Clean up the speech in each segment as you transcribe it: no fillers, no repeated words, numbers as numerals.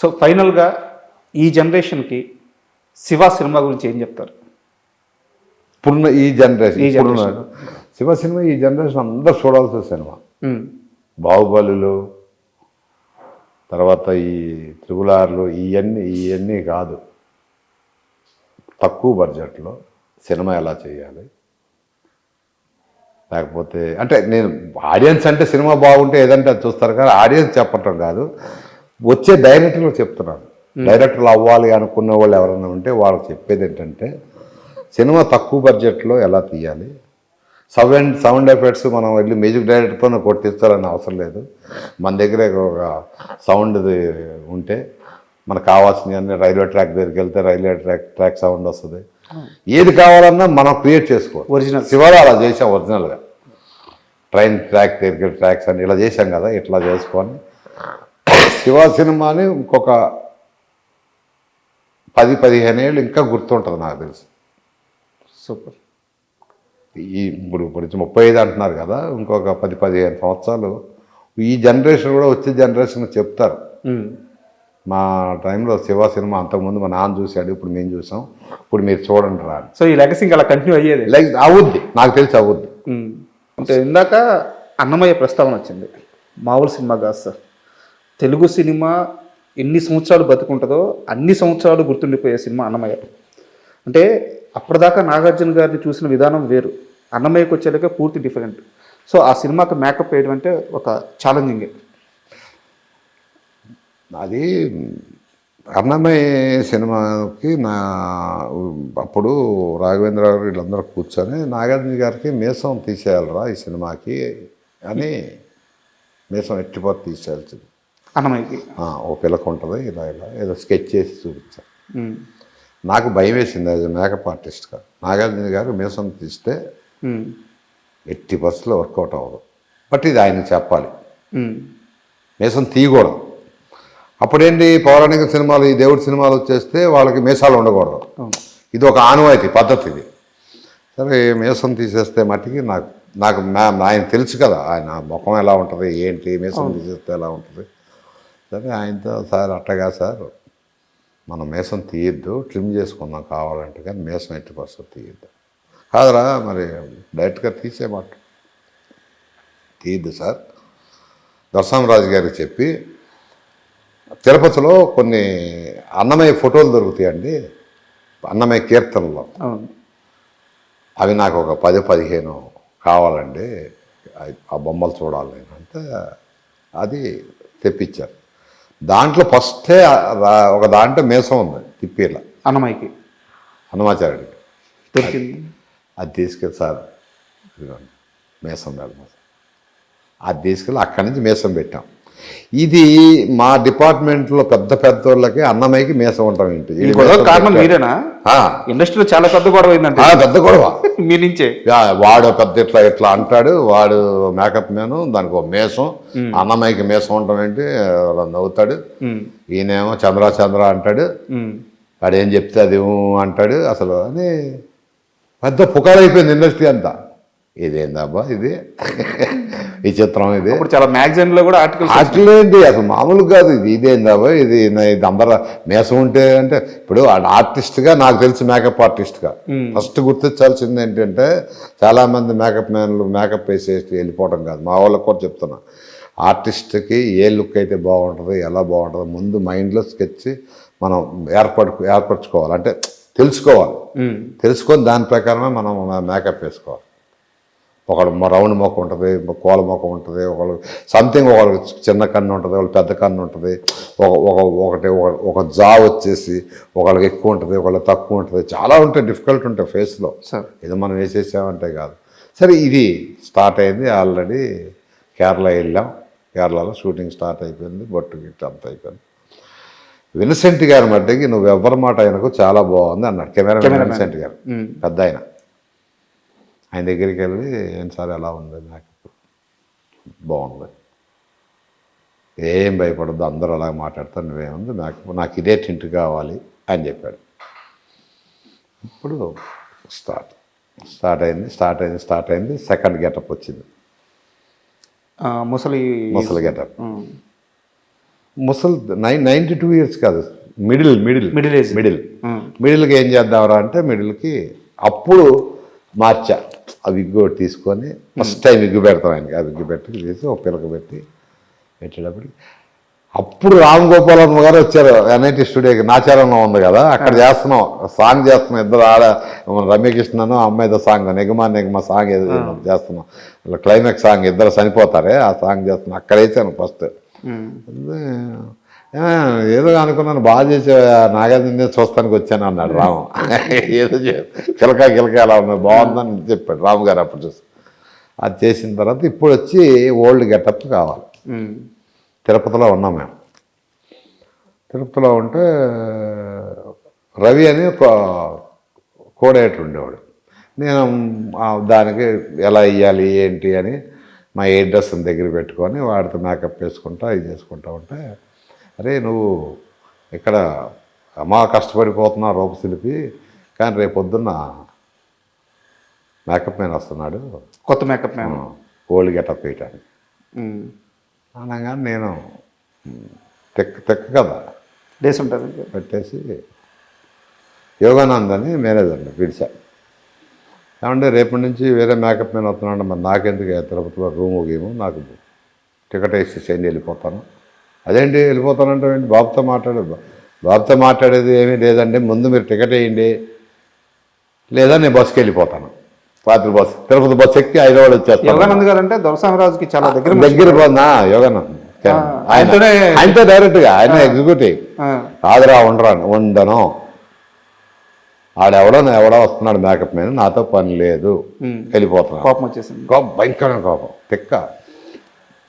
So ఫైనల్గా ఈ జనరేషన్కి శివ సినిమా గురించి ఏం చెప్తారు? ఇప్పుడున్న ఈ జనరేషన్ శివ సినిమా ఈ జనరేషన్ అందరూ చూడాల్సిన సినిమా. బాహుబలులు తర్వాత ఈ త్రిపులార్లు ఇవన్నీ కాదు, తక్కువ బడ్జెట్లో సినిమా ఎలా చేయాలి, లేకపోతే అంటే నేను ఆడియన్స్ అంటే సినిమా బాగుంటే ఏదంటే అది చూస్తారు, కానీ ఆడియన్స్ చెప్పటం కాదు, వచ్చే డైరెక్టర్లు చెప్తున్నాను. డైరెక్టర్లు అవ్వాలి అనుకున్న వాళ్ళు ఎవరైనా ఉంటే వాళ్ళకి చెప్పేది ఏంటంటే సినిమా తక్కువ బడ్జెట్లో ఎలా తీయాలి. సౌండ్ ఎఫెక్ట్స్ మనం వెళ్ళి మ్యూజిక్ డైరెక్టర్తో కొట్టిస్తారని అవసరం లేదు. మన దగ్గర ఒక సౌండ్ది ఉంటే మనకు కావాల్సినవి అన్నీ రైల్వే ట్రాక్ దగ్గరికి వెళ్తే రైల్వే ట్రాక్ సౌండ్ వస్తుంది. ఏది కావాలన్నా మనం క్రియేట్ చేసుకోవాలి. ఒరిజినల్ శివలో అలా చేసాం. ఒరిజినల్గా ట్రైన్ ట్రాక్ దగ్గర ట్రాక్స్ అని ఇలా చేసాం కదా, ఇట్లా చేసుకొని శివ సినిమాని ఇంకొక 10-15 ఏళ్ళు ఇంకా గుర్తుంటుంది నాకు తెలిసి. సూపర్. ఇప్పుడు 35 అంటున్నారు కదా, ఇంకొక 10-15 సంవత్సరాలు ఈ జనరేషన్ కూడా వచ్చే జనరేషన్ చెప్తారు. మా టైంలో శివ సినిమా అంతకుముందు మా నాన్న చూశాడు, ఇప్పుడు మేము చూసాం, ఇప్పుడు మీరు చూడండి రా. సో ఈ లెగసీ ఇంకా అలా కంటిన్యూ అయ్యేది అవుద్ది, నాకు తెలిసి అవుద్ది. అంటే ఇందాక అన్నమయ్య ప్రస్తావన వచ్చింది. మామూలు సినిమా కాదు సార్. తెలుగు సినిమా ఎన్ని సంవత్సరాలు బతుకుంటుందో అన్ని సంవత్సరాలు గుర్తుండిపోయే సినిమా అన్నమయ్య. అంటే అప్పటిదాకా నాగార్జున గారిని చూసిన విధానం వేరు, అన్నమయ్యకు వచ్చేలాగే పూర్తి డిఫరెంట్. సో ఆ సినిమాకి మేకప్ వేయడం అంటే ఒక ఛాలెంజింగే. అది అన్నమయ్య సినిమాకి అప్పుడు రాఘవేంద్ర గారు వీళ్ళందరూ కూర్చొని నాగార్జున గారికి మీసం తీసేయాలరా ఈ సినిమాకి అని, మీసం ఎట్టిపోతే తీసేయాల్సింది అన్నమయ్యకి. ఓ పిల్లక ఉంటుంది ఇలా ఏదో స్కెచ్ చేసి చూపించారు. నాకు భయం వేసింది యాజ్ మేకప్ ఆర్టిస్ట్గా. నాగార్జున గారు మీసం తీస్తే ఎట్టి బస్సులో వర్కౌట్ అవ్వదు, బట్ ఇది ఆయనకు చెప్పాలి, మీసం తీయకూడదు. అప్పుడేంటి పౌరాణిక సినిమాలు ఈ దేవుడి సినిమాలు వచ్చేస్తే వాళ్ళకి మీసాలు ఉండకూడదు, ఇది ఒక ఆనవాయితీ పద్ధతి ఇది. సరే మీసం తీసేస్తే మట్టికి నాకు ఆయన తెలుసు కదా, ఆయన ముఖం ఎలా ఉంటుంది ఏంటి, మీసం తీసేస్తే ఎలా ఉంటుంది. సరే ఆయనతో సార్ అట్టగా సార్ మనం మీసం తీయద్దు, ట్రిమ్ చేసుకుందాం కావాలంటే, కానీ మీసం ఎట్టి పరిస్థితి తీయద్దు. కాదరా మరి డైరెక్ట్గా తీసేమాట తీయద్దు సార్. దర్శనరాజు గారికి చెప్పి తిరుపతిలో కొన్ని అన్నమయ్య ఫోటోలు దొరుకుతాయండి, అన్నమయ్య కీర్తనలో, అవి నాకు ఒక 10-15 కావాలండి, ఆ బొమ్మలు చూడాలి నేను అంటే అది తెప్పించారు. దాంట్లో ఫస్టే ఒక దాంట్లో మీసం ఉంది తిప్పేలా అన్నమయ్యకి, హనుమాచార్యుడికి దొరికింది. అది తీసుకెళ్ళి సార్ మీసం మేడం, అది తీసుకెళ్ళి అక్కడి నుంచి మీసం పెట్టాం. ఇది మా డిపార్ట్మెంట్లో పెద్ద వాళ్ళకి అన్నమయ్యకి మీసం ఉంటాం ఏంటి కారణం మీరేనా? ఇండస్ట్రీలో చాలా పెద్ద గొడవ అయిందంటే. పెద్ద గొడవ మీ నుంచే. వాడు పెద్ద ఇట్లా అంటాడు, వాడు మేకప్ మ్యాను, దానికి ఒక మీసం, అన్నమయ్యకి మీసం ఉంటాం ఏంటి నవ్వుతాడు. ఈయనేమో చంద్ర అంటాడు, వాడు ఏం చెప్తే అది అంటాడు అసలు అని పెద్ద పుకారైపోయింది ఇండస్ట్రీ అంతా. ఇదేందబ్బా ఇది ఈ చిత్రం, ఇది ఇప్పుడు చాలా మ్యాగజైన్లో కూడా ఆర్టికల్ ఏంటి అసలు మామూలు కాదు, ఇదేందబ్బా ఇది అందరూ మీసం ఉంటే అంటే. ఇప్పుడు ఆర్టిస్ట్గా నాకు తెలిసి మేకప్ ఆర్టిస్ట్గా ఫస్ట్ గుర్తించాల్సింది ఏంటంటే, చాలామంది మేకప్ మ్యాన్లు మేకప్ వేసేసి వెళ్ళిపోవడం కాదు. మా వాళ్ళకి కూడా చెప్తున్నా, ఆర్టిస్ట్కి ఏ లుక్ అయితే బాగుంటుంది, ఎలా బాగుంటుందో ముందు మైండ్లో స్కెచ్ మనం ఏర్పరచుకోవాలి, అంటే తెలుసుకొని దాని ప్రకారమే మనం మేకప్ వేసుకోవాలి. ఒకళ్ళు రౌండ్ మొక్క ఉంటుంది, కోల మొక్క ఉంటుంది, ఒకళ్ళు సంథింగ్, ఒకళ్ళు చిన్న కన్ను ఉంటుంది, ఒకళ్ళు పెద్ద కన్ను ఉంటుంది, ఒక జా వచ్చేసి ఒకళ్ళకి ఎక్కువ ఉంటుంది, ఒకళ్ళకి తక్కువ ఉంటుంది, చాలా ఉంటాయి, డిఫికల్ట్ ఉంటాయి ఫేస్లో. ఇది మనం వేసేసామంటే కాదు. సరే ఇది స్టార్ట్ అయింది, ఆల్రెడీ కేరళ వెళ్ళాం, కేరళలో షూటింగ్ స్టార్ట్ అయిపోయింది, బొట్టు గిట్టు అంతా అయిపోయింది. విన్సెంట్ గారి మధ్యకి నువ్వు ఎవరి మాట ఆయనకు చాలా బాగుంది అన్నాడు కెమెరామెన్ విన్సెంట్ గారు, పెద్ద ఆయన దగ్గరికి వెళ్ళి ఏం సార్ ఎలా ఉంది, నాకు బాగుంది, ఏం భయపడద్దు, అందరూ అలా మాట్లాడతారు, నువ్వేముంది నాకు ఇదే టింట్ కావాలి అని చెప్పాడు. ఇప్పుడు స్టార్ట్ అయింది. సెకండ్ గెటప్ వచ్చింది, ముసలి గెటప్. ముసలి 92 ఇయర్స్ కాదు, మిడిల్ మిడిల్ ఏజ్. మిడిల్కి ఏం చేద్దాంరా అంటే మిడిల్కి అప్పుడు మార్చా ఆ విగ్గు ఒకటి తీసుకొని ఫస్ట్ టైం విగ్గు పెడతాం ఆయనకి. ఆ విగ్గు పెట్టి తీసి ఒక పిలక పెట్టి పెట్టేటప్పటికి అప్పుడు రామ్ గోపాలన్ గారు వచ్చారు ఎన్ఐటి స్టూడియోకి. నాచారంలో ఉంది కదా, అక్కడ చేస్తున్నాం, సాంగ్ చేస్తున్నాం. ఇద్దరు రమ్యకృష్ణను అమ్మాయితో సాంగ్ నెగమా సాంగ్ ఏదో చేస్తున్నాం. క్లైమాక్స్ సాంగ్ ఇద్దరు చనిపోతారే ఆ సాంగ్ చేస్తున్నాం. అక్కడ వేసాను ఫస్ట్. ఏదో అనుకున్నాను, బాగా చేసే నాగార్జున చూస్తానికి వచ్చాను అన్నాడు రాము. ఏదో గిలక ఎలా ఉన్నది బాగుందని చెప్పాడు రాము గారు. అప్పుడు చూసి అది చేసిన తర్వాత ఇప్పుడు వచ్చి ఓల్డ్ గెటప్ కావాలి. తిరుపతిలో ఉన్నాం మేము. తిరుపతిలో ఉంటే రవి అని ఒక కోడేటర్ ఉండేవాడు. నేను దానికి ఎలా ఇవ్వాలి ఏంటి అని మా ఎయిర్ డ్రెస్ని దగ్గర పెట్టుకొని వాడితో మేకప్ వేసుకుంటా ఇది చేసుకుంటా ఉంటే, అరే నువ్వు ఇక్కడ అమ్మ కష్టపడిపోతున్నా రూపశిల్పి, కానీ రేపు పొద్దున్న మేకప్ మ్యాన్ వస్తున్నాడు, కొత్త మేకప్ మ్యాన్ ఓల్డ్ గెటప్ వేయటానికి అనగానే నేను తెక్క కదా డేస్ ఉంటుంది పెట్టేసి యోగానంద్ అని మేనేజర్ని పిలిచాను. ఏమంటే రేపటి నుంచి వేరే మేకప్ మ్యాన్ వస్తున్నాడు, మరి నాకెందుకు తిరుపతిలో రూము గేము, నాకు టికెట్ వేసి చేయండి వెళ్ళిపోతాను. అదేంటి వెళ్ళిపోతానంటే ఏంటి, బాబుతో మాట్లాడేది ఏమీ లేదండి, ముందు మీరు టికెట్ వేయండి, లేదా నేను బస్సుకి వెళ్ళిపోతాను. రాత్రి బస్సు తిరుపతి బస్సు ఎక్కి హైదరాబాద్ వచ్చేస్తాను. యోగానంద్ గారు అంటే దొరసామరాజుకి చాలా దగ్గర పోనా యోగానంద్, ఆయనతో డైరెక్ట్గా ఆయన ఎగ్జిక్యూటివ్ కాదురా ఉండను, ఎవడో వస్తున్నాడు మేకప్ మీద, నాతో పని లేదు, వెళ్ళిపోతున్నాను. కోపం వచ్చేసింది, భయంకరమైన కోపం తిక్క.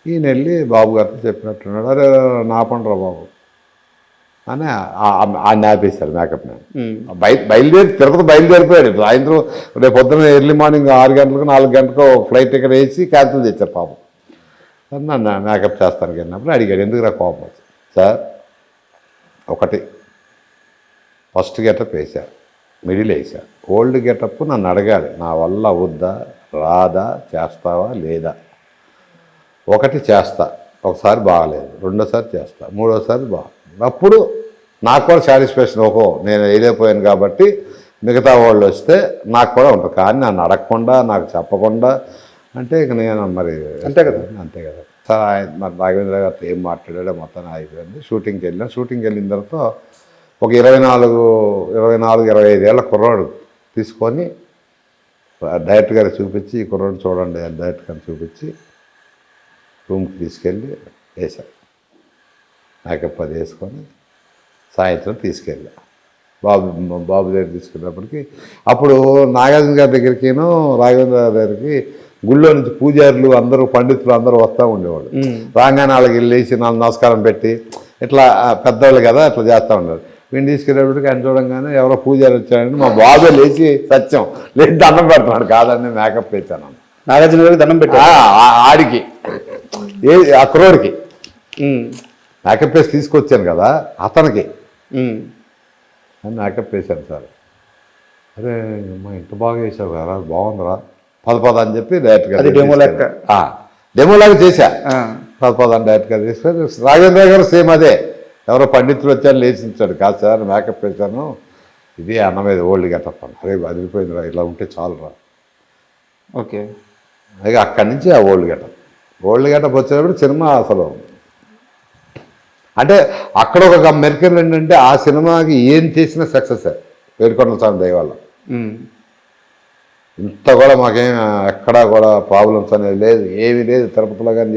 ఈయన వెళ్ళి బాబు గారితో చెప్పినట్టున్నాడు, అరే నా పండురా బాబు అని ఆయన ఆపేశారు మేకప్ మ్యాన్. తిరుపతి బయలుదేరిపోయాడు. సాయంత్రం రేపు పొద్దున్న ఎర్లీ మార్నింగ్ 6 గంటలకు 4 గంటలకు ఫ్లైట్ టికెట్ వేసి క్యాన్సిల్ చేశారు పాపం. నన్ను మేకప్ చేస్తానికి వెళ్ళినప్పుడు అడిగాడు, ఎందుకు రా కోపం వచ్చింది సార్? ఒకటి ఫస్ట్ గెటప్ వేశారు, మిడిల్ వేశారు, ఓల్డ్ గెటప్ నన్ను అడగాలి, నా వల్ల అవుద్దా రాదా, చేస్తావా లేదా. ఒకటి చేస్తా, ఒకసారి బాగలేదు, రెండోసారి చేస్తా, మూడోసారి బాగుంది, అప్పుడు నాకు కూడా సాటిస్ఫాక్షన్. ఓహో నేను వేయలేకపోయాను కాబట్టి మిగతా వాళ్ళు వస్తే నాకు కూడా ఉంటుంది. కానీ నన్ను అడగకుండా నాకు చెప్పకుండా అంటే ఇక నేను మరి అంతే కదా సార్. ఆయన మరి రాఘవేంద్ర గారితో ఏం మాట్లాడాడో మొత్తం అయిపోయింది. షూటింగ్కి వెళ్ళిన తర్వాత ఒక 24-25 ఏళ్ళ కుర్రాడు తీసుకొని డైరెక్టర్ గారికి చూపించి, ఈ కుర్రాడు చూడండి అని డైరెక్టర్ గారిని చూపించి రూమ్కి తీసుకెళ్ళి వేశారు. మేకప్ అది వేసుకొని సాయంత్రం తీసుకెళ్ళా బాబు దగ్గర తీసుకెళ్ళినప్పటికీ, అప్పుడు నాగార్జున గారి దగ్గరికిను రాఘవేంద్ర గారి దగ్గరికి గుళ్ళో నుంచి పూజారులు అందరూ పండితులు అందరూ వస్తూ ఉండేవాడు. రాగానే వాళ్ళకి వెళ్ళేసి నాలుగు నమస్కారం పెట్టి ఇట్లా పెద్దవాళ్ళు కదా అట్లా చేస్తూ ఉండేవాడు. వీడిని తీసుకెళ్ళేప్పటికి ఆయన చూడంగానే ఎవరో పూజారి వచ్చాడంటే మా బాబే లేచి సత్యం లేచి దండం పెడుతున్నాడు. కాదండి మేకప్ వేసాను నాగార్జున గారికి దండం పెట్టా ఆడికి ఆ కుర్రోడికి మేకప్ వేసి తీసుకొచ్చాను కదా అతనికి మేకప్ వేశాను సార్. అరే మా ఇంత బాగా వేసావు కదా, బాగుందిరా, పద అని చెప్పి డైరెక్ట్గా డెమోలాగా చేశా. పద అని డైరెక్ట్గా తీసుకొని రాఘవేంద్ర గారు సేమ్ అదే, ఎవరో పండితులు వచ్చారు లేచించాడు, కాదు సార్ మేకప్ వేశాను, ఇది అన్న మీద ఓల్డ్ గెటప్ అని. అరే అదిరిపోయిందిరా, ఇలా ఉంటే చాలురా. ఓకే, ఇక అక్కడి నుంచి ఆ ఓల్డ్ గెటప్ వచ్చేటప్పుడు సినిమా అసలు అంటే అక్కడ ఒక మెరికల్ ఏంటంటే ఆ సినిమాకి ఏం చేసినా సక్సెస్. వేడుకొండల స్వామి దయ వల్ల ఇంత కూడా మాకేం ఎక్కడా కూడా ప్రాబ్లమ్స్ అనేది లేదు, ఏమీ లేదు. తిరుపతిలో కానీ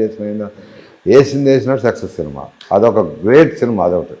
వేసినట్టు సక్సెస్ సినిమా, అదొక గ్రేట్ సినిమా అదొకటి.